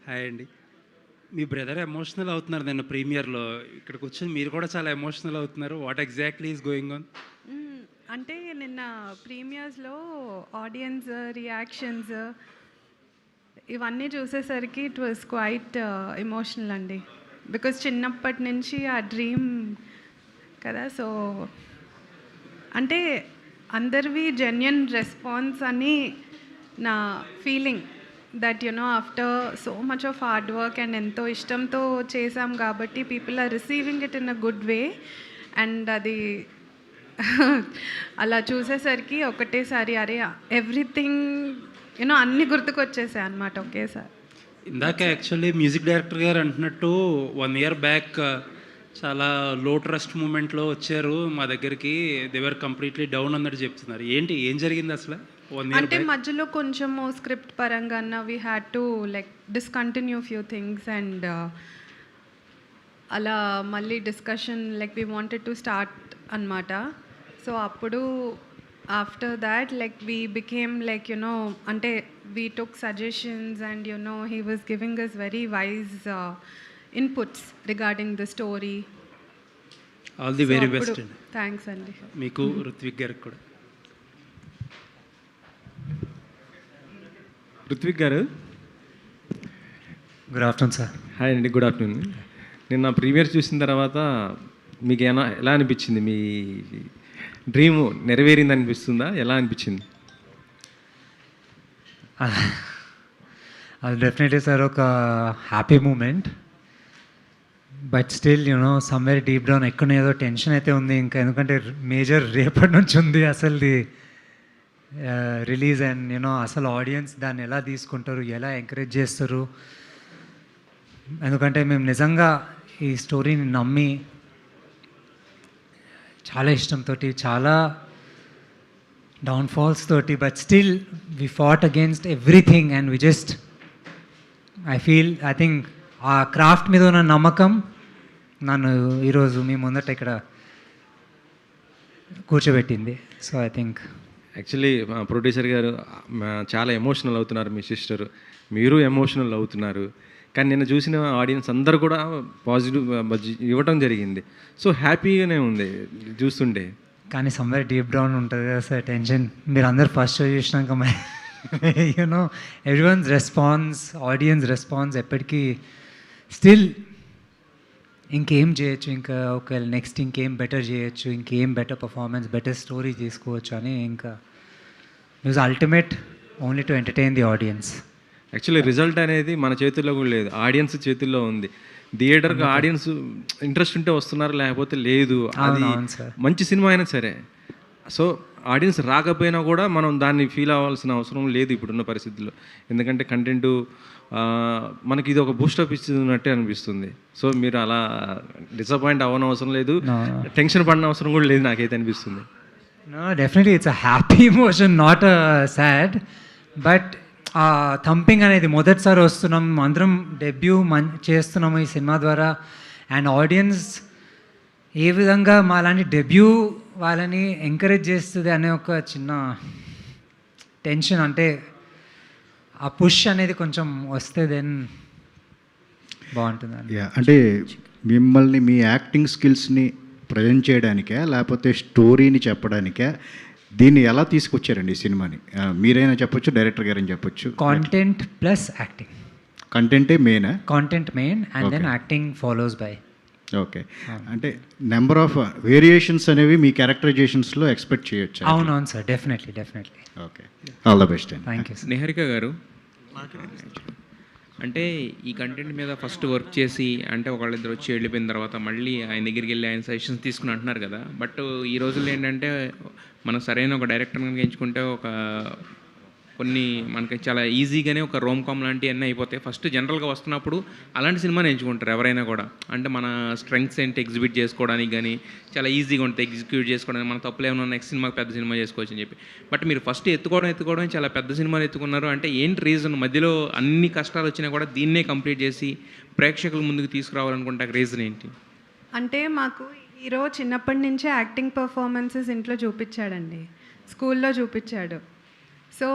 Hi అండి. మీ brother emotional అవుతున్నారు నిన్న ప్రీమియర్‌లో. ఇక్కడికి వచ్చి మీరు కూడా చాలా ఎమోషనల్ అవుతున్నారు. What exactly is going on? హ్మ్. అంటే నిన్న ప్రీమియర్స్‌లో ఆడియన్స్ రియాక్షన్స్ ఇవన్నీ చూసేసరికి ఇట్ వాస్ క్వైట్ ఎమోషనల్ అండి. బికాజ్ చిన్నప్పటి నుంచి ఆ డ్రీమ్ కదా! సో, అంటే అందరివి జెన్యూన్ రెస్పాన్స్ అని నా feeling. That after so much of hard work and ఎంతో ఇష్టంతో చేసాం కాబట్టి people are receiving it in a good way. And అది అలా చూసేసరికి ఒకటేసారి అరే ఎవ్రీథింగ్ అన్నీ గుర్తుకొచ్చేసాయి అన్నమాట ఒకేసారి. ఇందాక యాక్చువల్లీ మ్యూజిక్ డైరెక్టర్ గారు అంటున్నట్టు 1 ఇయర్ బ్యాక్ చాలా లో ట్రస్ట్ మూమెంట్‌లో వచ్చారు మా దగ్గరికి. దే వర్ కంప్లీట్‌లీ డౌన్ అన్నట్టు చెప్తున్నారు. ఏంటి ఏం జరిగింది అసల 1 ఇయర్ అంటే బ్యాక్? మధ్యలో కొంచెము స్క్రిప్ట్ పరంగా we had to like discontinue few things and అలా మళ్ళీ discussion like we wanted to start అనమాట. సో అప్పుడు after that like we became like అంటే we took suggestions and he was giving us very wise inputs regarding the story. All the very best అండి. Thanks అండి. మీకు రుత్విక్ గారికి కూడా. ఋత్విక్ గారు, good afternoon sir. Hi అండి, గుడ్ ఆఫ్టర్నూన్. నిన్న premiere చూసిన తర్వాత మీకు ఎలా అనిపించింది? మీ డ్రీమ్ నెరవేరింది అనిపిస్తుందా? ఎలా అనిపించింది? అది డెఫినెట్లీ సార్ ఒక happy moment. But still somewhere deep down ఎక్కడ ఏదో టెన్షన్ అయితే ఉంది ఇంకా. ఎందుకంటే మేజర్ రేపటి నుంచి ఉంది అసలుది రిలీజ్. అండ్ అసలు ఆడియన్స్ దాన్ని ఎలా తీసుకుంటారు, ఎలా ఎంకరేజ్ చేస్తారు. ఎందుకంటే మేము నిజంగా ఈ స్టోరీని నమ్మి చాలా ఇష్టంతో, చాలా డౌన్ఫాల్స్ తోటి, but still we fought against everything and we just I think ఆ క్రాఫ్ట్ మీద ఉన్న నమ్మకం నన్ను ఈరోజు మీ ముందట ఇక్కడ కూర్చోబెట్టింది. సో ఐ థింక్ యాక్చువల్లీ మా ప్రొడ్యూసర్ గారు చాలా ఎమోషనల్ అవుతున్నారు, మీ సిస్టర్ మీరు ఎమోషనల్ అవుతున్నారు. కానీ నిన్న చూసిన ఆడియన్స్ అందరూ కూడా పాజిటివ్ ఇవ్వటం జరిగింది. సో హ్యాపీగానే ఉంది చూస్తుంటే. కానీ సమ్వేర్ డీప్ డౌన్ ఉంటుంది కదా సార్ టెన్షన్. మీరు అందరు ఫస్ట్ షో చూసినాక ఎవ్రీవన్స్ రెస్పాన్స్, ఆడియన్స్ రెస్పాన్స్ ఎప్పటికీ స్టిల్ ఇంకేం చేయొచ్చు, ఇంకా ఒకవేళ నెక్స్ట్ ఇంకేం బెటర్ చేయొచ్చు, ఇంకేం బెటర్ పర్ఫార్మెన్స్, బెటర్ స్టోరీ తీసుకోవచ్చు అని. ఇంకా it was ultimate only to entertain the audience. Actually result అనేది మన చేతుల్లో కూడా లేదు, ఆడియన్స్ చేతుల్లో ఉంది. థియేటర్కి ఆడియన్స్ ఇంట్రెస్ట్ ఉంటే వస్తున్నారు, లేకపోతే లేదు. అది మంచి సినిమా అయినా సరే. సో ఆడియన్స్ రాకపోయినా కూడా మనం దాన్ని ఫీల్ అవ్వాల్సిన అవసరం లేదు ఇప్పుడున్న పరిస్థితుల్లో. ఎందుకంటే కంటెంట్ మనకి ఇది ఒక బూస్టప్ ఇస్తున్నట్టే అనిపిస్తుంది. సో మీరు అలా డిసప్పాయింట్ అవ్వని అవసరం లేదు, టెన్షన్ పడిన అవసరం కూడా లేదు నాకైతే అనిపిస్తుంది. Definitely it's a happy emotion, not a sad. But ఆ థంపింగ్ అనేది మొదటిసారి వస్తున్నాం, అందరం డెబ్యూ చేస్తున్నాము ఈ సినిమా ద్వారా. అండ్ ఆడియన్స్ ఏ విధంగా మా లాంటి డెబ్యూ వాళ్ళని ఎంకరేజ్ చేస్తుంది అనే ఒక చిన్న టెన్షన్. అంటే ఆ పుష్ అనేది కొంచెం వస్తే దెన్ బాగుంటుంది. అంటే మిమ్మల్ని మీ యాక్టింగ్ స్కిల్స్ని ప్రజెంట్ చేయడానికే, లేకపోతే స్టోరీని చెప్పడానికే దీన్ని ఎలా తీసుకొచ్చారండి ఈ సినిమాని? మీరైనా చెప్పొచ్చు, డైరెక్టర్ గారని చెప్పొచ్చు. Content plus acting. కంటెంటే మెయినా? Content main and then acting follows by. Okay. అంటే నెంబర్ ఆఫ్ వేరియేషన్స్ అనేవి మీ క్యారెక్టరైజేషన్స్లో ఎక్స్పెక్ట్ చేయొచ్చు. అవునవును sir, definitely. Okay, all the best అండి. Thank you. నిహారిక గారు, అంటే ఈ కంటెంట్ మీద ఫస్ట్ వర్క్ చేసి అంటే ఒకళ్ళిద్దరు వచ్చి వెళ్ళిపోయిన తర్వాత మళ్ళీ ఆయన దగ్గరికి వెళ్ళి ఆయన సజెషన్స్ తీసుకుని అంటున్నారు కదా. బట్ ఈ రోజుల్లో ఏంటంటే మనం సరైన ఒక డైరెక్టర్ కనుక ఎంచుకుంటే కొన్ని మనకి చాలా ఈజీగానే ఒక రోమ్ కామ్ లాంటివి అన్నీ అయిపోతాయి. ఫస్ట్ జనరల్గా వస్తున్నప్పుడు అలాంటి సినిమాని ఎంచుకుంటారు ఎవరైనా కూడా. అంటే మన స్ట్రెంగ్స్ ఏంటి ఎగ్జిబిట్ చేసుకోవడానికి కానీ చాలా ఈజీగా ఉంటుంది, ఎగ్జిక్యూట్ చేసుకోవడానికి. మన తప్పులు ఏమైనా నెక్స్ట్ సినిమాకి పెద్ద సినిమా చేసుకోవచ్చు అని చెప్పి. బట్ మీరు ఫస్ట్ ఎత్తుకోవడం చాలా పెద్ద సినిమాలు ఎత్తుకున్నారు. అంటే ఏంటి రీజన్? మధ్యలో అన్ని కష్టాలు వచ్చినా కూడా దీన్నే కంప్లీట్ చేసి ప్రేక్షకుల ముందుకు తీసుకురావాలనుకుంటే రీజన్ ఏంటి? అంటే మాకు హీరో చిన్నప్పటి నుంచే యాక్టింగ్ పర్ఫార్మెన్సెస్ ఇంట్లో చూపించాడండి, స్కూల్లో చూపించాడు. So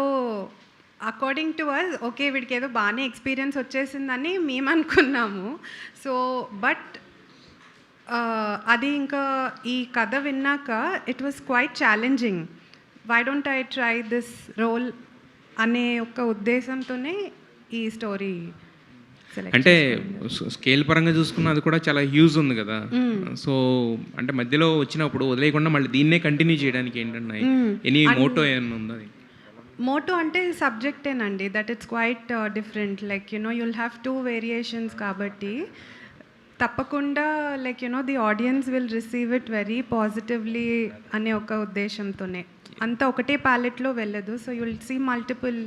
according to us okay వీడికి ఏదో బాగానే ఎక్స్పీరియన్స్ వచ్చేసిందని మేము అనుకున్నాము. సో బట్ అది ఇంకా ఈ కథ విన్నాక it was quite challenging. Why don't I try this role అనే ఒక ఉద్దేశంతోనే ఈ స్టోరీ అంటే స్కేల్ పరంగా చూసుకున్న అది కూడా చాలా హ్యూజ్ ఉంది కదా. సో అంటే మధ్యలో వచ్చినప్పుడు వదిలేయకుండా మళ్ళీ దీన్నే కంటిన్యూ చేయడానికి ఏంటన్నా ఎనీ మోటో ఏమన్నా ఉందా? మోటో అంటే సబ్జెక్టేనండి, that it's quite different. Like you'll have 2 variations కాబట్టి తప్పకుండా like the audience will receive it very positively అనే ఒక ఉద్దేశంతోనే. అంతా ఒకటే ప్యాలెట్లో వెళ్ళదు. So you'll see multiple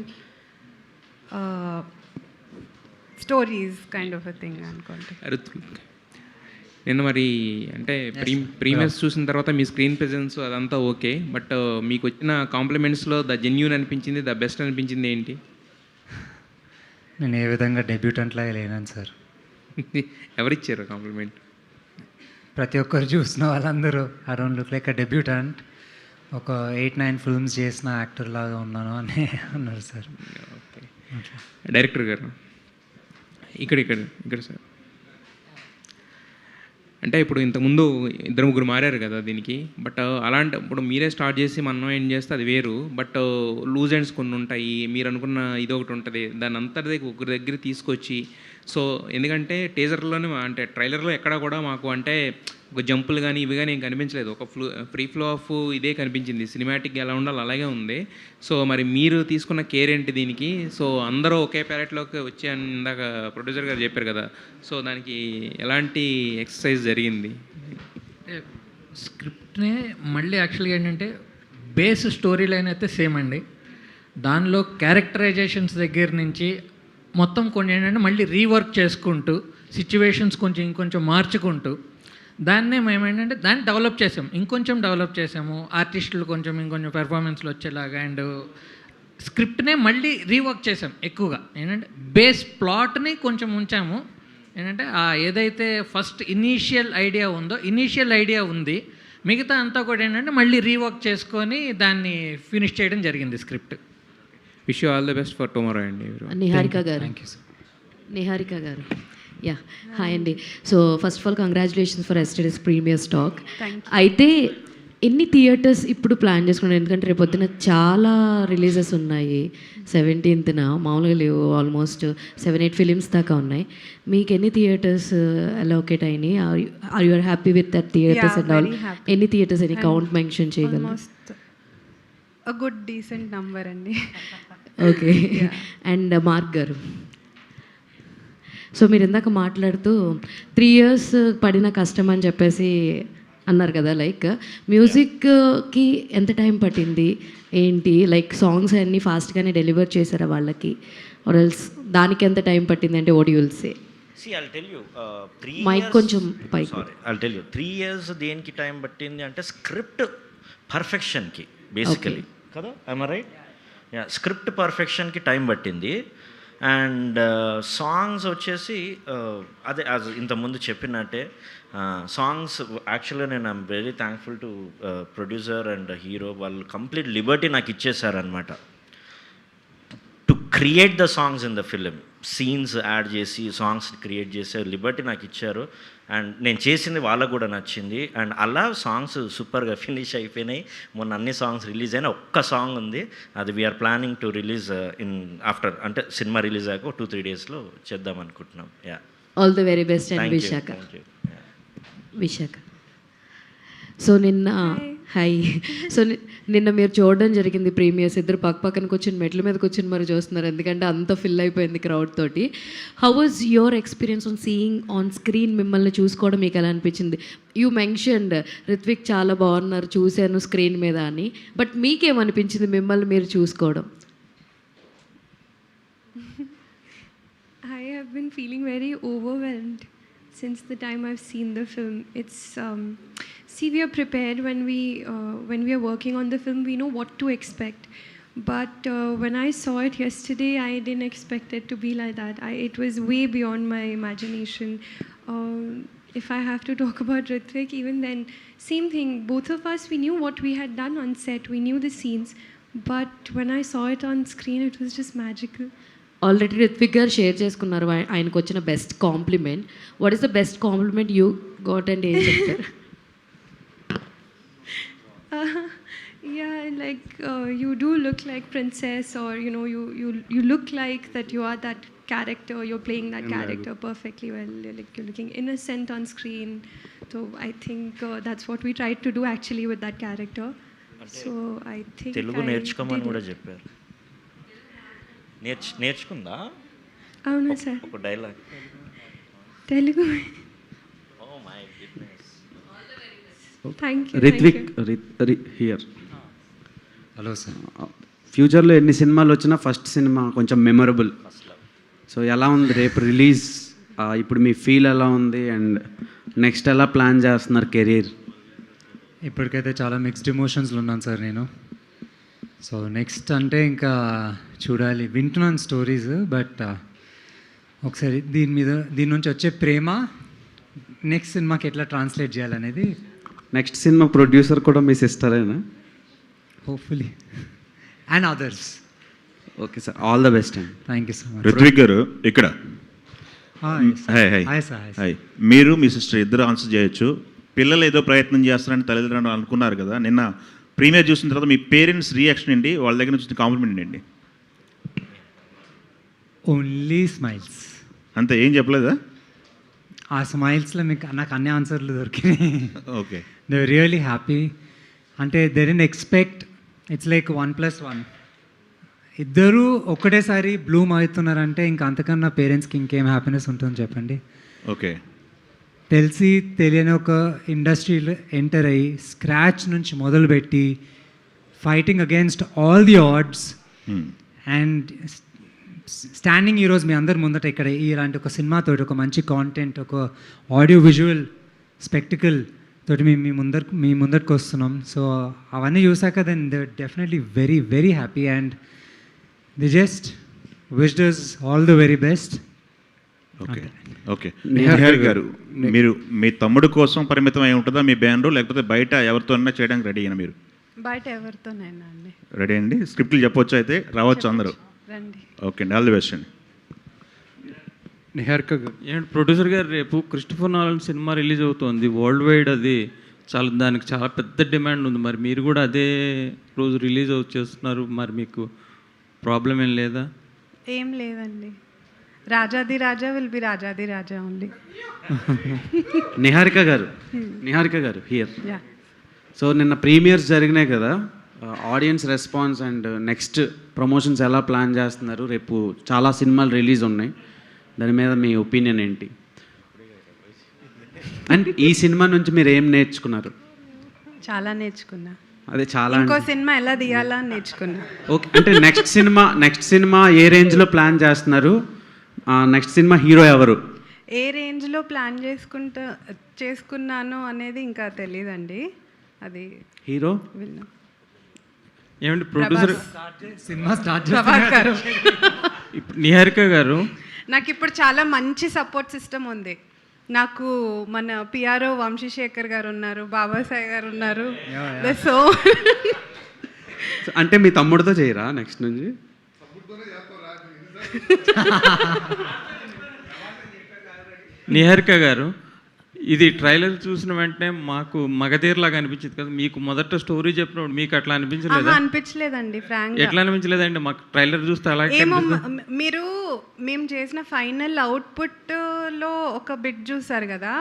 stories kind of a thing అనుకోండి. నేను మరి అంటే ప్రీమియర్స్ చూసిన తర్వాత మీ స్క్రీన్ ప్రెజెన్స్ అదంతా ఓకే, బట్ మీకు వచ్చిన కాంప్లిమెంట్స్లో ద జెన్యూన్ అనిపించింది, ద బెస్ట్ అనిపించింది ఏంటి? నేను ఏ విధంగా డెబ్యూటెంట్ లాగా లేనాను సార్. ఎవరిచ్చారు కాంప్లిమెంట్? ప్రతి ఒక్కరు చూసిన వాళ్ళందరూ I don't look like a debutante, ఒక 8-9 ఫిల్మ్స్ చేసిన యాక్టర్ లాగా ఉన్నాను అని అన్నారు సార్. ఓకే. డైరెక్టర్ గారు ఇక్కడ సార్, అంటే ఇప్పుడు ఇంతకుముందు 2-3 మారారు కదా దీనికి, బట్ అలాంటి ఇప్పుడు మీరే స్టార్ట్ చేసి మనం ఏం చేస్తే అది వేరు, బట్ లూజ్ ఎండ్స్ కొన్ని ఉంటాయి, మీరు అనుకున్న ఇది ఒకటి ఉంటుంది, దాని అంతటి ఒకరి దగ్గర తీసుకొచ్చి. సో ఎందుకంటే టీజర్లోనే అంటే ట్రైలర్లో ఎక్కడా కూడా మాకు అంటే ఒక జంపులు కానీ ఇవి కానీ ఏం కనిపించలేదు, ఒక ఫ్రీ ఫ్లో ఆఫ్ ఇదే కనిపించింది. సినిమాటిక్ ఎలా ఉండాలి అలాగే ఉంది. సో మరి మీరు తీసుకున్న కేర్ ఏంటి దీనికి? సో అందరూ ఒకే ప్యాలెట్లోకి వచ్చి అని ఇందాక ప్రొడ్యూసర్ గారు చెప్పారు కదా, సో దానికి ఎలాంటి ఎక్సర్సైజ్ జరిగింది? స్క్రిప్ట్నే మళ్ళీ యాక్చువల్గా ఏంటంటే బేస్ స్టోరీ లైన్ అయితే సేమ్ అండి, దానిలో క్యారెక్టరైజేషన్స్ దగ్గర నుంచి మొత్తం కొన్ని ఏంటంటే మళ్ళీ రీవర్క్ చేసుకుంటూ సిచ్యువేషన్స్ కొంచెం ఇంకొంచెం మార్చుకుంటూ దాన్నే మేము ఏంటంటే దాన్ని డెవలప్ చేసాము, ఇంకొంచెం డెవలప్ చేసాము, ఆర్టిస్టులు కొంచెం ఇంకొంచెం పెర్ఫార్మెన్స్లు వచ్చేలాగా. అండ్ స్క్రిప్ట్నే మళ్ళీ రీవర్క్ చేసాం ఎక్కువగా. ఏంటంటే బేస్ ప్లాట్ని కొంచెం ఉంచాము. ఏంటంటే ఏదైతే ఫస్ట్ ఇనీషియల్ ఐడియా ఉంది, మిగతా అంతా కూడా ఏంటంటే మళ్ళీ రీవర్క్ చేసుకొని దాన్ని ఫినిష్ చేయడం జరిగింది script. Wish you all the best for tomorrow అండి. నిహారిక గారు. Thank you sir. నిహారిక గారు, యా హాయ్ అండి. So first of all congratulations for yesterday's premiere stock. అయితే ఎన్ని థియేటర్స్ ఇప్పుడు ప్లాన్ చేసుకున్నారు? ఎందుకంటే రేపు పొద్దున చాలా రిలీజెస్ ఉన్నాయి. 17th మామూలుగా లేవు, ఆల్మోస్ట్ 7-8 ఫిలిమ్స్ దాకా ఉన్నాయి. మీకు ఎన్ని థియేటర్స్ అలోకేట్ అయినాయి? Are you are happy with that theatres and all? ఎన్ని థియేటర్స్, ఎన్ని కౌంట్ మెన్షన్ చేయగలరు? a good decent number అండి. ఓకే. అండ్ మార్క్ గారు, సో మీరు ఇందాక మాట్లాడుతూ 3 years పడిన కష్టం అని చెప్పేసి అన్నారు కదా, లైక్ మ్యూజిక్కి ఎంత టైం పట్టింది ఏంటి? లైక్ సాంగ్స్ అన్నీ ఫాస్ట్గానే డెలివర్ చేశారా వాళ్ళకి, ఆర్ ఎల్స్ దానికి ఎంత టైం పట్టింది అంటే what you will say? See, I'll tell you, 3 mic years... కొంచెం పైకి. Sorry, I'll tell you. 3 years దేనికి టైం పట్టింది అంటే స్క్రిప్ట్ పర్ఫెక్షన్కి బేసికలీ కదా. I'm right? యా, స్క్రిప్ట్ పర్ఫెక్షన్కి టైం పట్టింది. అండ్ సాంగ్స్ వచ్చేసి అదే ఇంతకుముందు చెప్పినట్టే సాంగ్స్ యాక్చువల్గా నేను I'm very thankful to producer and hero. వాళ్ళు కంప్లీట్ లిబర్టీ నాకు ఇచ్చేసారనమాట to create the songs in the film. Scenes add చేసి సాంగ్స్ క్రియేట్ చేసే లిబర్టీ నాకు ఇచ్చారు. అండ్ నేను చేసింది వాళ్ళకు కూడా నచ్చింది. అండ్ అలా సాంగ్స్ సూపర్గా ఫినిష్ అయిపోయినాయి. మొన్న అన్ని సాంగ్స్ రిలీజ్ అయినా ఒక్క సాంగ్ ఉంది, అది we're planning to release in after, అంటే సినిమా రిలీజ్ అయ్యాక 2-3 daysలో చేద్దాం అనుకుంటున్నాం. Yeah, all the very best and Visakha. So నిన్న మీరు చూడడం జరిగింది ప్రీమియర్స్, ఇద్దరు పక్కన కూర్చొని మెట్ల మీద కూర్చొని మరి చూస్తున్నారు, ఎందుకంటే అంత ఫిల్ అయిపోయింది క్రౌడ్ తోటి. How was your experience on seeing on screen? మిమ్మల్ని చూసుకోవడం మీకు ఎలా అనిపించింది? యూ మెన్షన్డ్ రిత్విక్ చాలా బాగున్నారు చూశాను స్క్రీన్ మీద అని, బట్ మీకేమనిపించింది మిమ్మల్ని మీరు చూసుకోవడం? I have been feeling very overwhelmed since the time I've seen the film. It's see, we are prepared when we are working on the film. We know what to expect. But when I saw it yesterday, I didn't expect it to be like that. It was way beyond my imagination. If I have to talk about Hrithwik, even then, same thing. Both of us, we knew what we had done on set. We knew the scenes. but when I saw it on screen, it was just magical. Already Ritvik గారు share చేసుకున్నారు ఆయనకు వచ్చిన best compliment. What is the best compliment you got and ఏం చెప్తారు? Yeah, like you do look like princess, or you know, you look like that you are that character. You're playing that character perfectly well. You're looking innocent on screen. So I think that's what we tried to do actually with that character. So I think Telugu నేర్చుకోమని కూడా చెప్పారు. నేర్చుకుందా? అవునా సార్? ఒక dialogue Telugu. Oh my goodness. Thank you. Ritvik here. Hello sir. ఫ్యూచర్లో ఎన్ని సినిమాలు వచ్చినా ఫస్ట్ సినిమా కొంచెం మెమరబుల్. సో ఎలా ఉంది రేపు రిలీజ్? ఇప్పుడు మీ ఫీల్ ఎలా ఉంది అండ్ నెక్స్ట్ ఎలా ప్లాన్ చేస్తున్నారు కెరీర్? ఇప్పటికైతే చాలా మిక్స్డ్ ఎమోషన్స్లో ఉన్నాను సార్ నేను. సో నెక్స్ట్ అంటే ఇంకా చూడాలి. వింటున్నాను స్టోరీస్, బట్ ఒకసారి దీని నుంచి వచ్చే ప్రేమ నెక్స్ట్ సినిమాకి ఎట్లా ట్రాన్స్లేట్ చేయాలనేది. నెక్స్ట్ సినిమా ప్రొడ్యూసర్ కూడా మీ సిస్టరేనా? Hopefully and others. Okay sir, all the best అండి. Thank you so much. Rithvik garu ఇక్కడ. Hi sir. హాయ్. మీరు మీ సిస్టర్ ఇద్దరు ఆన్సర్ చేయొచ్చు. పిల్లలు ఏదో ప్రయత్నం చేస్తారని తల్లిదండ్రులు అనుకున్నారు కదా, నిన్న ప్రీమియర్ చూసిన తర్వాత మీ పేరెంట్స్ రియాక్షన్ ఏంటి, వాళ్ళ దగ్గర నుంచి కాంప్లిమెంట్ ఏంటి? Only smiles. అంతే, ఏం చెప్పలేదా? ఆ స్మైల్స్లో నాకు అన్ని ఆన్సర్లు దొరికినాయి. Okay. They were really happy. అంటే they didn't expect. It's like 1+1. ఇద్దరూ ఒకటేసారి బ్లూమ్ అవుతున్నారంటే ఇంకా అంతకన్నా పేరెంట్స్కి ఇంకేం హ్యాపీనెస్ ఉంటుంది చెప్పండి. ఓకే. తెలిసి తెలియని ఒక ఇండస్ట్రీలో ఎంటర్ అయ్యి స్క్రాచ్ నుంచి మొదలుపెట్టి fighting against all the odds and standing ఈరోజు మీ అందరి ముందట ఇక్కడ ఇలాంటి ఒక సినిమాతో, ఒక మంచి కాంటెంట్, ఒక ఆడియో విజువల్ స్పెక్టికల్ తోటి మీ ముందరికి వస్తున్నాం. సో అవన్నీ చూసాక then they definitely very very happy and the just wished us all the very best. Okay. Okay. Nihar గారు, మీరు మీ తమ్ముడు కోసం పరిమితం అయి ఉంటుందా మీ బ్యాండ్, లేకపోతే బయట ఎవరితోనైనా చేయడానికి రెడీ అయినా? మీరు బయట ఎవరితోనైనా అండి. రెడీ అండి? స్క్రిప్ట్లు చెప్పొచ్చు అయితే, రావచ్చు అందరూ? రండి. ఓకే అండి, ఆల్ ది బెస్ట్ అండి. నిహారిక గారు. ఏంటి ప్రొడ్యూసర్ గారు, రేపు క్రిస్టోఫర్ నోలన్ సినిమా రిలీజ్ అవుతుంది వరల్డ్ వైడ్. అది దానికి చాలా పెద్ద డిమాండ్ ఉంది. మరి మీరు కూడా అదే రోజు రిలీజ్ చేస్తున్నారు, మరి మీకు ప్రాబ్లం ఏం లేదా? ఏం లేదండి. రాజాది రాజా విల్ బి రాజాది రాజా ఓన్లీ. నిహారిక గారు హియర్. సో నిన్న ప్రీమియర్స్ జరిగినాయి కదా, audience response and next promotions ఎలా ప్లాన్ చేస్తున్నారు? రేపు చాలా సినిమాలు రిలీజ్ ఉన్నాయి, దాని మీద మీ ఒపీనియన్ ఏంటి? అండ్ ఈ సినిమా నుంచి మీరు ఏం నేర్చుకున్నారు? చాలా నేర్చుకున్నా. అదే చాలా. ఇంకో సినిమా ఎలా తీయాలా అని నేర్చుకున్నా. ఓకే. అంటే నెక్స్ట్ సినిమా ఏ రేంజ్లో ప్లాన్ చేస్తున్నారు? నెక్స్ట్ సినిమా హీరో ఎవరు? ఏ రేంజ్లో ప్లాన్ చేసుకున్నాను అనేది ఇంకా తెలియదండి. అది హీరో విన్నా. ఏమంటే ప్రొడ్యూసర్ సినిమా స్టార్ట్ చేస్తారు. నిహారిక గారు, నాకు ఇప్పుడు చాలా మంచి సపోర్ట్ సిస్టమ్ ఉంది. నాకు మన పిఆర్ఓ వంశీశేఖర్ గారు ఉన్నారు, బాబాసాయి గారు ఉన్నారు. సో అంటే మీ తమ్ముడితో చేయరా నెక్స్ట్ నుంచి? నిహారిక గారు, ఇది ట్రైలర్ చూసిన వెంటనే మాకు మగధీర్లాగా అనిపించింది కదా, మీకు మొదట స్టోరీ చెప్పినప్పుడు మీకు అట్లా అనిపించలేదా? అనిపించలేదండి ఫ్రాంక్. ఎట్లా అనిపించలేదండి? మాకు ట్రైలర్ చూస్తే అలా ఏమో, మేము చేసిన ఫైనల్ అవుట్పుట్లో ఒక బిట్ చూసారు కదా,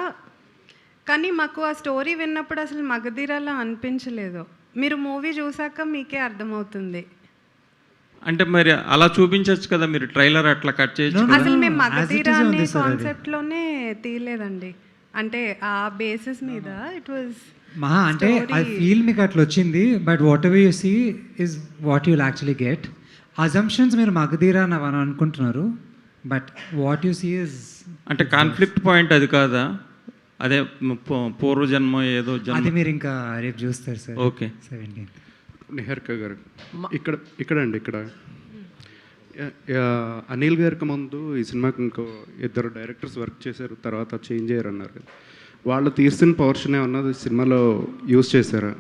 కానీ మాకు ఆ స్టోరీ విన్నప్పుడు అసలు మగధీరలా అనిపించలేదు. మీరు మూవీ చూసాక మీకే అర్థమవుతుంది. అంటే మరి అలా చూపించచ్చు కదా, మీరు ట్రైలర్ అట్లా కట్ చేయొచ్చు. అసలు మేము మగధీర అనే కాన్సెప్ట్లోనే తీయలేదండి. అంటే ఆ బేసిస్ మీద ఇట్ వాజ్ అంటే ఐ ఫీల్ మీకు అట్లా వచ్చింది. But whatever you see is what you'll actually get. Assumptions మీరు మగధీర అని అనుకుంటున్నారు, but what you see is అంటే కాన్ఫ్లిక్ట్ పాయింట్ అది కాదా? అదే పూర్వజన్మ ఏదో జన్మ. అది మీరు ఇంకా రేపు చూస్తారు సార్. ఓకే. 17. నిహారిక గారు ఇక్కడ అనిల్ గారికి ముందు ఈ సినిమాకి ఇంకో ఇద్దరు డైరెక్టర్స్ వర్క్ చేశారు, తర్వాత చేంజ్ అయ్యారు అన్నారు. వాళ్ళు తీసిన పోర్షన్ ఏమన్నా సినిమాలో యూజ్ చేశారా?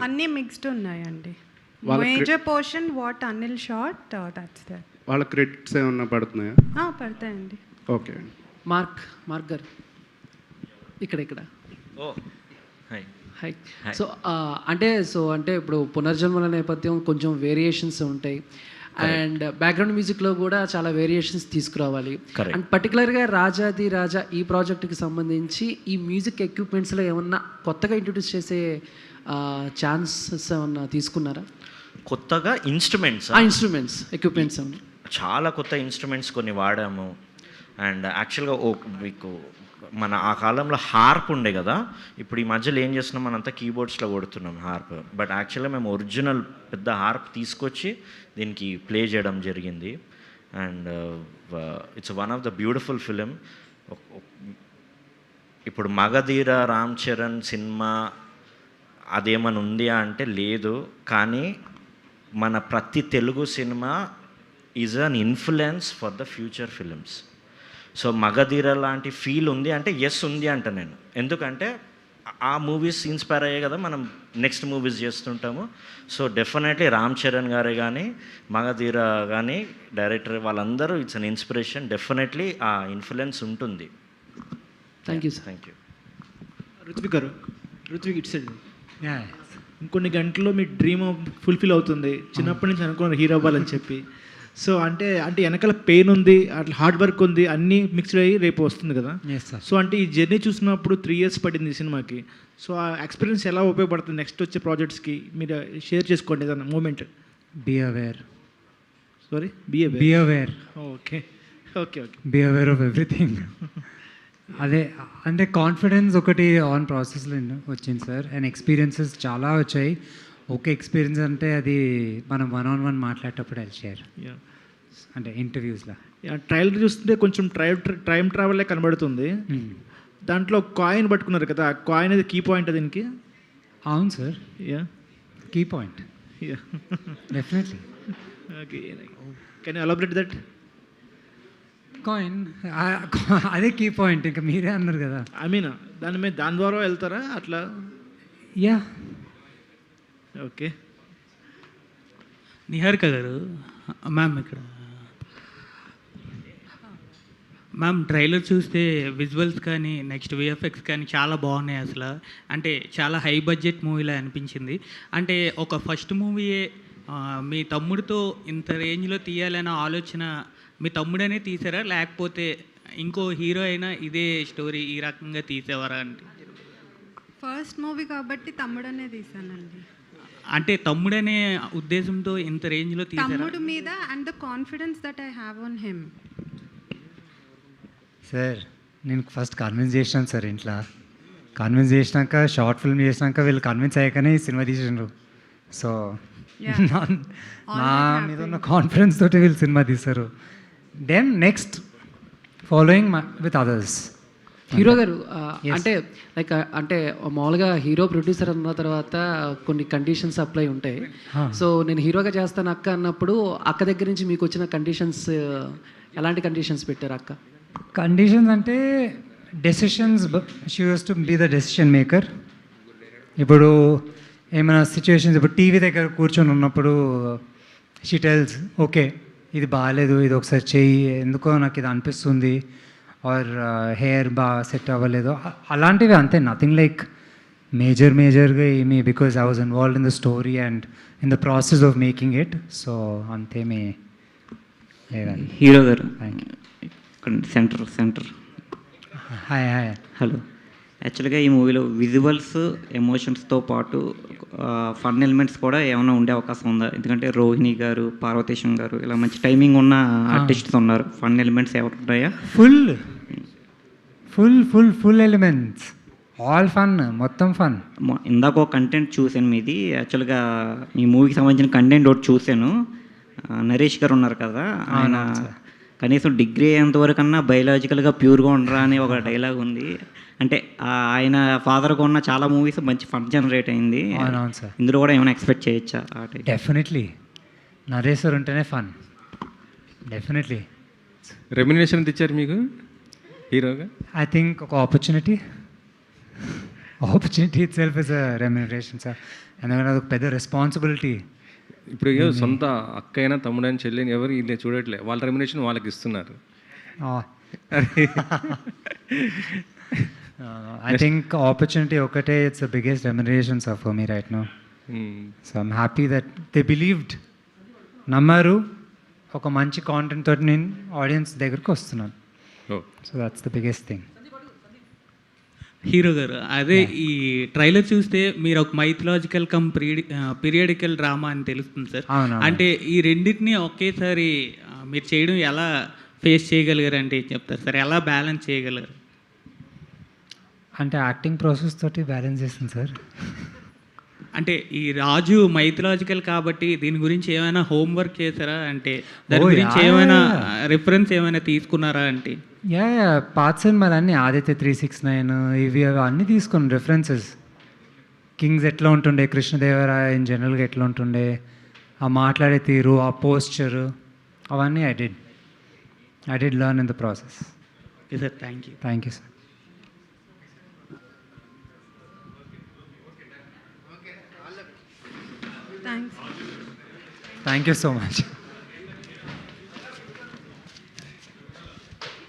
అన్నీ మిక్స్డ్ ఉన్నాయండి. Major portion what Anil shot that's that. వాళ్ళ క్రెడిట్స్ ఏమన్నా పడుతున్నాయా? పడతాయండి. ఓకే అండి. మార్క్ గారు ఇక్కడ ఓ హాయ్. హై. సో అంటే ఇప్పుడు పునర్జన్మల నేపథ్యం కొంచెం వేరియేషన్స్ ఉంటాయి అండ్ బ్యాక్గ్రౌండ్ మ్యూజిక్లో కూడా చాలా వేరియేషన్స్ తీసుకురావాలి. అండ్ పర్టికులర్గా రాజాది రాజా ఈ ప్రాజెక్ట్కి సంబంధించి ఈ మ్యూజిక్ ఎక్విప్మెంట్స్లో ఏమన్నా కొత్తగా ఇంట్రొడ్యూస్ చేసే ఛాన్సెస్ ఏమన్నా తీసుకున్నారా? కొత్తగా ఇన్స్ట్రుమెంట్స్ ఎక్విప్మెంట్స్ చాలా కొత్త ఇన్స్ట్రుమెంట్స్ కొన్ని వాడాము. అండ్ యాక్చువల్గా మీకు మన ఆ కాలంలో హార్ప్ ఉండే కదా, ఇప్పుడు ఈ మధ్యలో ఏం చేస్తున్నాం, మనంతా కీబోర్డ్స్లో కొడుతున్నాం హార్ప్. బట్ యాక్చువల్గా మేము ఒరిజినల్ పెద్ద హార్ప్ తీసుకొచ్చి దీనికి ప్లే చేయడం జరిగింది. And it's one of the beautiful film. ఇప్పుడు మగధీర రామ్ చరణ్ సినిమా అదేమని ఉంది అంటే లేదు, కానీ మన ప్రతి Telugu cinema is an influence for the future films. So Magadheera లాంటి ఫీల్ ఉంది అంటే ఎస్ ఉంది అంట నేను. ఎందుకంటే ఆ మూవీస్ ఇన్స్పైర్ అయ్యే కదా మనం నెక్స్ట్ మూవీస్ చేస్తుంటాము. సో డెఫినెట్లీ రామ్ చరణ్ గారే కానీ మగధీర కానీ డైరెక్టర్ వాళ్ళందరూ ఇట్స్ అన్ ఇన్స్పిరేషన్. డెఫినెట్లీ ఆ ఇన్ఫ్లుయెన్స్ ఉంటుంది. Thank you. రుత్విక్ ఇట్స్ ఇంకొన్ని గంటల్లో మీ డ్రీమ్ ఫుల్ఫిల్ అవుతుంది. చిన్నప్పటి నుంచి అనుకున్నారు హీరో అవ్వాలని చెప్పి. సో అంటే వెనకాల పెయిన్ ఉంది, అట్లా హార్డ్ వర్క్ ఉంది, అన్నీ మిక్స్డ్ అయ్యి రేపు వస్తుంది కదా. సో అంటే ఈ జర్నీ చూసినప్పుడు 3 years పడింది ఈ సినిమాకి. సో ఆ ఎక్స్పీరియన్స్ ఎలా ఉపయోగపడుతుంది నెక్స్ట్ వచ్చే ప్రాజెక్ట్స్కి? మీరు షేర్ చేసుకోండి ఏదన్నా moment. Be aware. Sorry, be aware. Okay okay okay. Be aware of everything. అదే అంటే కాన్ఫిడెన్స్ ఒకటి ఆన్ ప్రాసెస్లో వచ్చింది సార్. అండ్ ఎక్స్పీరియన్సెస్ చాలా వచ్చాయి. ఓకే ఎక్స్పీరియన్స్ అంటే అది మనం 1-on-1 మాట్లాడేటప్పుడు అది షేర్, అంటే ఇంటర్వ్యూస్లో. ట్రైలర్ చూస్తుంటే కొంచెం టైం ట్రావెల్లే కనబడుతుంది. దాంట్లో కాయిన్ పట్టుకున్నారు కదా, ఆ కాయిన్ అది కీ పాయింట్ దీనికి. అవును సార్, key point. Definitely. Okay, can you elaborate that? Coin అదే కీ పాయింట్, ఇంకా మీరే అన్నారు కదా. ఐ మీన్ దాని ద్వారా వెళ్తారా అట్లా? యా. ఓకే. నిహారిక గారు, మ్యామ్ ఇక్కడ మ్యామ్ ట్రైలర్ చూస్తే విజువల్స్ కానీ నెక్స్ట్ విఎఫ్ఎక్స్ కానీ చాలా బాగున్నాయి అసలు. అంటే చాలా హై బడ్జెట్ మూవీలా అనిపించింది. అంటే ఒక ఫస్ట్ మూవీయే మీ తమ్ముడితో ఇంత రేంజ్లో తీయాలనే ఆలోచన మీ తమ్ముడనే తీసారా, లేకపోతే ఇంకో హీరో అయినా ఇదే స్టోరీ ఈ రకంగా తీసేవారా? అంటే ఫస్ట్ మూవీ కాబట్టి తమ్ముడనే తీసానండి. అంటే తమ్ముడనే ఉద్దేశంతో ఇంత రేంజ్లో తీసారా? తమ్ముడు మీద and the confidence that I have on him. Sir నేను ఫస్ట్ కన్విన్స్ చేసినాను సార్. ఇంట్లో కన్విన్స్ చేసినాక, షార్ట్ ఫిల్మ్ చేసినాక వీళ్ళు కన్విన్స్ అయ్యాకనే ఈ సినిమా తీసిండ్రు. సో నా మీద ఉన్న కాన్ఫిడెన్స్ తోటి వీళ్ళు సినిమా తీశారు. Then next following with others. Hero గారు అంటే లైక్ అంటే మామూలుగా హీరో ప్రొడ్యూసర్ అన్న తర్వాత కొన్ని కండిషన్స్ అప్లై ఉంటాయి. సో నేను హీరోగా చేస్తాను అక్క అన్నప్పుడు అక్క దగ్గర నుంచి మీకు వచ్చిన కండిషన్స్ ఎలాంటి కండిషన్స్ పెట్టారు అక్క? కండిషన్స్ అంటే decisions, she used to be the decision maker. ఇప్పుడు ఏమైనా సిచ్యువేషన్స్, ఇప్పుడు టీవీ దగ్గర కూర్చొని ఉన్నప్పుడు షీ టెల్స్ ఓకే ఇది బాగాలేదు, ఇది ఒకసారి చెయ్యి, ఎందుకో నాకు ఇది అనిపిస్తుంది, ఆర్ హెయిర్ బాగా సెట్ అవ్వలేదు, అలాంటివి అంతే. నథింగ్ లైక్ మేజర్గా ఏమీ, because I was involved in the story and in the process of making it. So అంతేమీ లేదండి. హీరో గారు సెంటర్ హాయ్ హలో. యాక్చువల్గా ఈ మూవీలో విజువల్స్, ఎమోషన్స్తో పాటు ఫన్ ఎలిమెంట్స్ కూడా ఏమైనా ఉండే అవకాశం ఉందా? ఎందుకంటే రోహిణి గారు, పార్వతీశం గారు ఇలా మంచి టైమింగ్ ఉన్న ఆర్టిస్ట్స్ ఉన్నారు. ఫన్ ఎలిమెంట్స్ ఏమైనా ఉన్నాయా? ఫుల్ ఎలిమెంట్స్, ఆల్ ఫన్, మొత్తం ఫన్. ఇందాక ఒక కంటెంట్ చూశాను మీది. యాక్చువల్గా మీ మూవీకి సంబంధించిన కంటెంట్ ఒకటి చూశాను. నరేష్ గారు ఉన్నారు కదా, ఆయన కనీసం డిగ్రీ అయ్యేంతవరకు కన్నా బయలాజికల్గా ప్యూర్గా ఉండరా అని ఒక డైలాగ్ ఉంది. అంటే ఆయన ఫాదర్గా ఉన్న చాలా మూవీస్ మంచి ఫన్ జనరేట్ అయింది. ఇందులో కూడా ఏమైనా ఎక్స్పెక్ట్ చేయొచ్చా? డెఫినెట్లీ నరేష్ సార్ ఉంటేనే ఫన్. డెఫినెట్లీ. రెమ్యునరేషన్ ఇచ్చారు మీకు హీరోగా? ఐ థింక్ ఒక opportunity it self is a remuneration sir. ఎందుకంటే అదొక పెద్ద రెస్పాన్సిబిలిటీ. ఇప్పుడు సొంత అక్కైనా తమ్ముడైనా చెల్లిని ఎవరు వీళ్ళు చూడట్లే, వాళ్ళ రెమ్యునేషన్ వాళ్ళకి ఇస్తున్నారు. I think opportunity ఒకటే, it's the biggest remuneration sir for me right now. So I'm happy that they believed, నమ్మారు, ఒక మంచి కాంటెంట్ తోటి నేను ఆడియన్స్ దగ్గరికి వస్తున్నాను. So that's the biggest thing. Hero గారు, అదే ఈ ట్రైలర్ చూస్తే మీరు ఒక మైథలాజికల్ కమ్ పీరియాడికల్ డ్రామా అని తెలుస్తుంది సార్. అంటే ఈ రెండింటిని ఒకేసారి మీరు చేయడం ఎలా ఫేస్ చేయగలిగారు అంటే ఏం చెప్తారు సార్? ఎలా బ్యాలెన్స్ చేయగలరు? అంటే యాక్టింగ్ ప్రాసెస్ తోటి బ్యాలెన్స్ చేస్తుంది సార్. అంటే ఈ రాజు మైథలాజికల్ కాబట్టి దీని గురించి ఏమైనా హోంవర్క్ చేశారా? అంటే దాని గురించి ఏమైనా రిఫరెన్స్ ఏమైనా తీసుకున్నారా? అంటే పాత సినిమాలు అన్నీ ఆదిత్య 369 ఇవి అన్నీ తీసుకుని రిఫరెన్సెస్. కింగ్స్ ఎట్లా ఉంటుండే, కృష్ణదేవరాయ ఇన్ జనరల్గా ఎట్లా ఉంటుండే, ఆ మాట్లాడే తీరు, ఆ పోస్చరు, అవన్నీ I did learn in the process. Okay sir, thank you. Thank you sir. Thanks. Thank you so much.